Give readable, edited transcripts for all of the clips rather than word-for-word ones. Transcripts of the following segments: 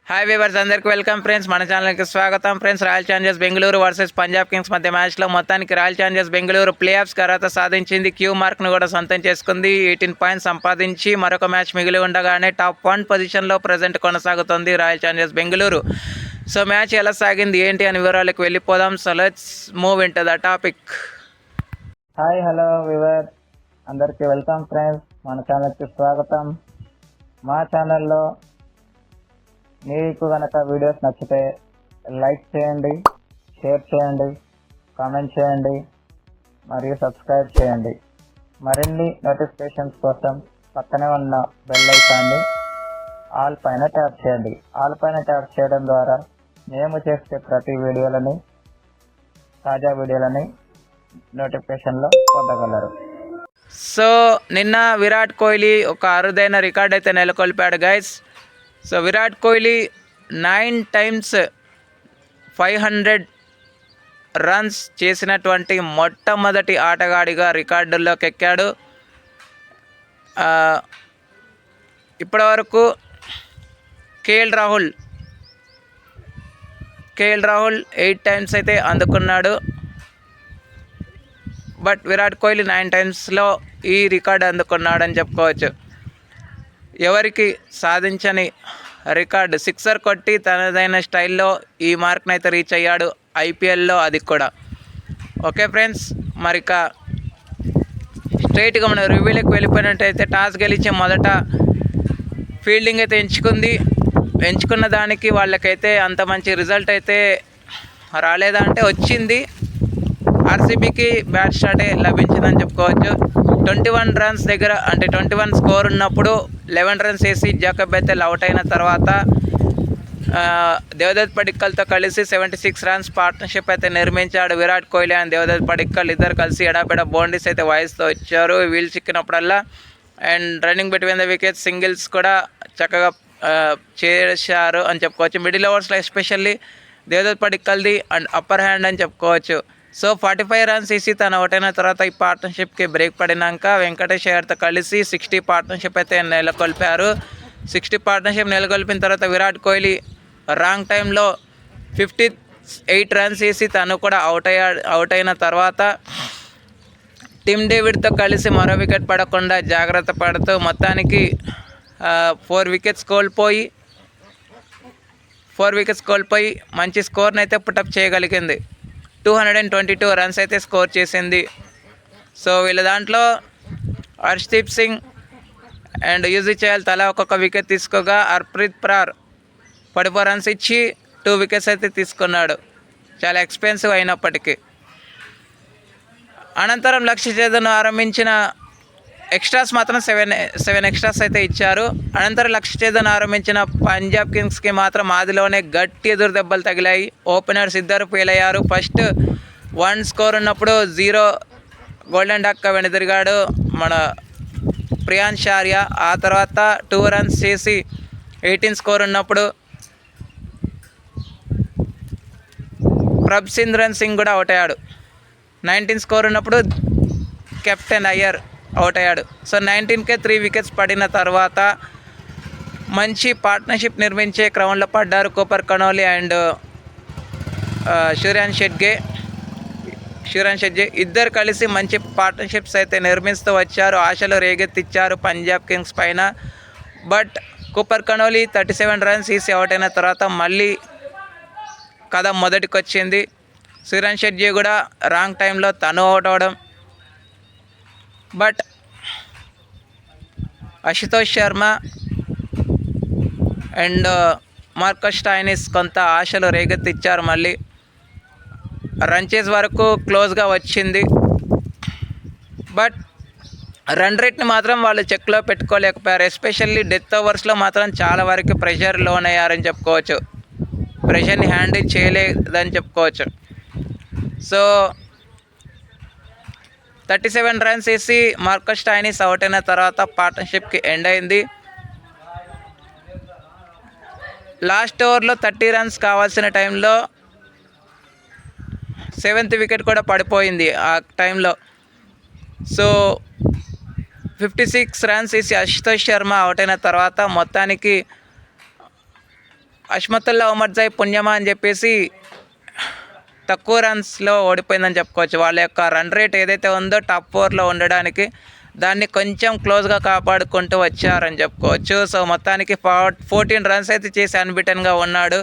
Hi weavers, అందరికీ welcome friends. మన ఛానల్కి స్వాగతం friends. Royal Challengers Bengaluru versus Punjab Kings మధ్య మ్యాచ్లో మొత్తానికి రాయల్ ఛాలెంజర్స్ బెంగళూరు ప్లే ఆఫ్స్కి అర్హత సాధించింది. క్యూ మార్క్ను కూడా సొంతం చేసుకుంది. 18 పాయింట్స్ సంపాదించి మరొక మ్యాచ్ మిగిలి ఉండగానే టాప్ 1 పొజిషన్లో ప్రజెంట్ కొనసాగుతుంది royal Challengers Bengaluru. So match ఎలా సాగింది ఏంటి అని వివరాలకు వెళ్ళిపోదాం. So let's move in to the topic. Hi hello we were, అందరికీ వెల్కమ్ ఫ్రెండ్స్. మన ఛానల్కి స్వాగతం. మా ఛానల్లో మీకు కనుక వీడియోస్ నచ్చితే లైక్ చేయండి, షేర్ చేయండి, కామెంట్ చేయండి మరియు సబ్స్క్రైబ్ చేయండి. మరిన్ని నోటిఫికేషన్స్ కోసం పక్కనే ఉన్న బెల్ ఐకాన్ని ఆల్ పైన ట్యాప్ చేయండి. ఆల్ పైన ట్యాప్ చేయడం ద్వారా మేము చేసే ప్రతి వీడియోలని, తాజా వీడియోలని నోటిఫికేషన్లో పొందగలరు. సో నిన్న విరాట్ కోహ్లీ ఒక అరుదైన రికార్డ్ అయితే నెలకొల్పాడు guys. So Virat Kohli 9 times 500 runs చేసినటువంటి మొట్టమొదటి ఆటగాడిగా రికార్డుల్లోకి ఎక్కాడు. ఇప్పటివరకు కేఎల్ రాహుల్ 8 times అయితే అందుకున్నాడు. బట్ విరాట్ కోహ్లీ 9 timesలో ఈ రికార్డు అందుకున్నాడని చెప్పుకోవచ్చు. ఎవరికి సాధించని రికార్డు, సిక్సర్ కొట్టి తనదైన స్టైల్లో ఈ మార్క్ని అయితే రీచ్ అయ్యాడు ఐపీఎల్లో, అది కూడా. ఓకే ఫ్రెండ్స్, మరిక స్ట్రైట్గా మనం రివ్యూలకు వెళ్ళిపోయినట్టయితే టాస్ గెలిచి మొదట ఫీల్డింగ్ అయితే ఎంచుకున్న దానికి వాళ్ళకైతే అంత మంచి రిజల్ట్ అయితే రాలేదా అంటే వచ్చింది. ఆర్సీబీకి బ్యాట్ స్టార్టే లభించిందని చెప్పుకోవచ్చు. 21 runs దగ్గర, అంటే 21 స్కోర్ ఉన్నప్పుడు 11 runs వేసి జాకబ్ బెతెల్ అవుట్ అయిన తర్వాత దేవదత్ పడిక్కల్తో కలిసి 76 runs పార్ట్నర్షిప్ అయితే నిర్మించాడు విరాట్ కోహ్లీ అండ్ దేవదత్ పడిక్కల్. ఇద్దరు కలిసి ఎడాపెడ బౌండరీస్ అయితే వాయిస్తూ వచ్చారు వీలు చిక్కినప్పుడల్లా. And running between the wickets, singles కూడా చక్కగా చేశారు అని చెప్పుకోవచ్చు. మిడిల్ ఓవర్స్లో ఎస్పెషల్లీ దేవదత్ పడిక్కల్ది అండ్ అప్పర్ హ్యాండ్ అని చెప్పుకోవచ్చు. సో 45 runs వేసి తను అవుట్ అయిన తర్వాత ఈ పార్ట్నర్షిప్కి బ్రేక్ పడినాక వెంకటేష్ అయ్యర్తో కలిసి 60 పార్ట్నర్షిప్ అయితే నెలకొల్పారు. 60 పార్ట్నర్షిప్ నెలకొల్పిన తర్వాత విరాట్ కోహ్లీ రాంగ్ టైంలో 58 runs వేసి తను కూడా అవుట్ అయిన తర్వాత టిమ్ డేవిడ్తో కలిసి మరో వికెట్ పడకుండా జాగ్రత్త పడుతూ మొత్తానికి 4 వికెట్స్ కోల్పోయి మంచి స్కోర్ని అయితే పుటప్ చేయగలిగింది. 222 runs అయితే స్కోర్ చేసింది. సో వీళ్ళ దాంట్లో హర్షదీప్ సింగ్ అండ్ యూజీ చహల్ తలా ఒక్కొక్క వికెట్ తీసుకోగా హర్ప్రీత్ బ్రార్ 44 runs ఇచ్చి 2 wickets అయితే తీసుకున్నాడు, చాలా ఎక్స్పెన్సివ్ అయినప్పటికీ. అనంతరం లక్ష్య ఛేదన్ ఆరంభించిన ఎక్స్ట్రాస్ మాత్రం 7 extras అయితే ఇచ్చారు. అనంతరం లక్ష్య ఛేదన్ ఆరంభించిన పంజాబ్ కింగ్స్కి మాత్రం ఆదిలోనే గట్టి ఎదురు దెబ్బలు తగిలాయి. ఓపెనర్స్ ఇద్దరు ఫెయిల్ అయ్యారు. ఫస్ట్ 1 స్కోర్ ఉన్నప్పుడు 0 గోల్డెన్ డక్ వెనుదిరిగాడు మన ప్రియాన్ షారియా. ఆ తర్వాత 2 runs చేసి 18 స్కోర్ ఉన్నప్పుడు ప్రభ్సింద్రన్ సింగ్ కూడా అవుట్ అయ్యాడు. 19 స్కోర్ ఉన్నప్పుడు కెప్టెన్ అయ్యర్ అవుట్ అయ్యాడు. సో 19కే 3 wickets పడిన తర్వాత మంచి పార్ట్నర్షిప్ నిర్మించే క్రమంలో పడ్డారు కూపర్ కనోలీ అండ్ షురాన్ షెడ్జే. ఇద్దరు కలిసి మంచి పార్ట్నర్షిప్స్ అయితే నిర్మిస్తూ వచ్చారు, ఆశలు రేగెత్తిచ్చారు పంజాబ్ కింగ్స్ పైన. బట్ కూపర్ కనోలీ 37 runs వేసి అవుట్ అయిన తర్వాత మళ్ళీ కథ మొదటికి వచ్చింది. షురాన్ షెడ్జే కూడా రాంగ్ టైంలో తను అవుట్ అవడం. But Ashutosh Sharma and Marcus Stoinis కొంత ఆశలు రేగెత్తిచ్చారు. మళ్ళీ రన్ చేసే వరకు క్లోజ్గా వచ్చింది. బట్ రన్ రేట్ని మాత్రం వాళ్ళు చెక్లో పెట్టుకోలేకపోయారు. ఎస్పెషల్లీ డెత్ ఓవర్స్లో మాత్రం చాలా వరకు ప్రెషర్ లోన్ అయ్యారని చెప్పుకోవచ్చు, ప్రెషర్ని హ్యాండిల్ చేయలేదని చెప్పుకోవచ్చు. సో 37 runs వేసి మార్కస్ స్టాయినిస్ అవుట్ అయిన తర్వాత పార్ట్నర్షిప్కి ఎండ్ అయింది. లాస్ట్ ఓవర్లో 30 runs కావాల్సిన టైంలో 7th wicket కూడా పడిపోయింది ఆ టైంలో. సో 56 runs వేసి అశుతోష్ శర్మ అవుట్ అయిన తర్వాత మొత్తానికి అష్మతుల్లా ఉమర్జాయ్ పుణ్యమా అని చెప్పేసి తక్కువ రన్స్లో ఓడిపోయిందని చెప్పుకోవచ్చు. వాళ్ళ యొక్క రన్ రేట్ ఏదైతే ఉందో టాప్ 4లో ఉండడానికి దాన్ని కొంచెం క్లోజ్గా కాపాడుకుంటూ వచ్చారని చెప్పుకోవచ్చు. సో మొత్తానికి 14 రన్స్ అయితే చేసి అన్బిటన్గా ఉన్నాడు.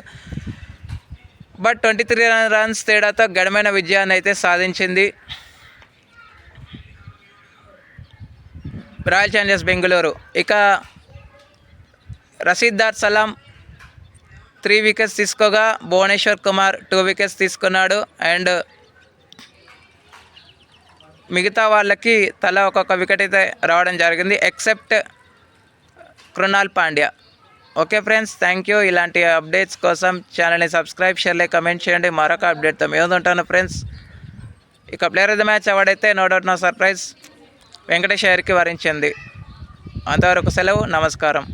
బట్ 23 రన్స్ తేడాతో గడమైన విజయాన్ని అయితే సాధించింది రాయల్ ఛాలెంజర్స్ బెంగళూరు. ఇక రషీద్ సలాం 3 వికెట్స్ తీసుకోగా భువనేశ్వర్ కుమార్ 2 వికెట్స్ తీసుకున్నాడు. అండ్ మిగతా వాళ్ళకి తలా ఒక్కొక్క వికెట్ అయితే రావడం జరిగింది except Krunal Pandya. Okay friends, thank you. ఇలాంటి అప్డేట్స్ కోసం ఛానల్ని సబ్స్క్రైబ్, షేర్, కమెంట్ చేయండి. మరొక అప్డేట్తో మేము ఉంటాను ఫ్రెండ్స్. ఇక player of the match award అయితే no doubt no surprise Venkatesh అయ్యర్కి వరించింది. అంతవరకు సెలవు, నమస్కారం.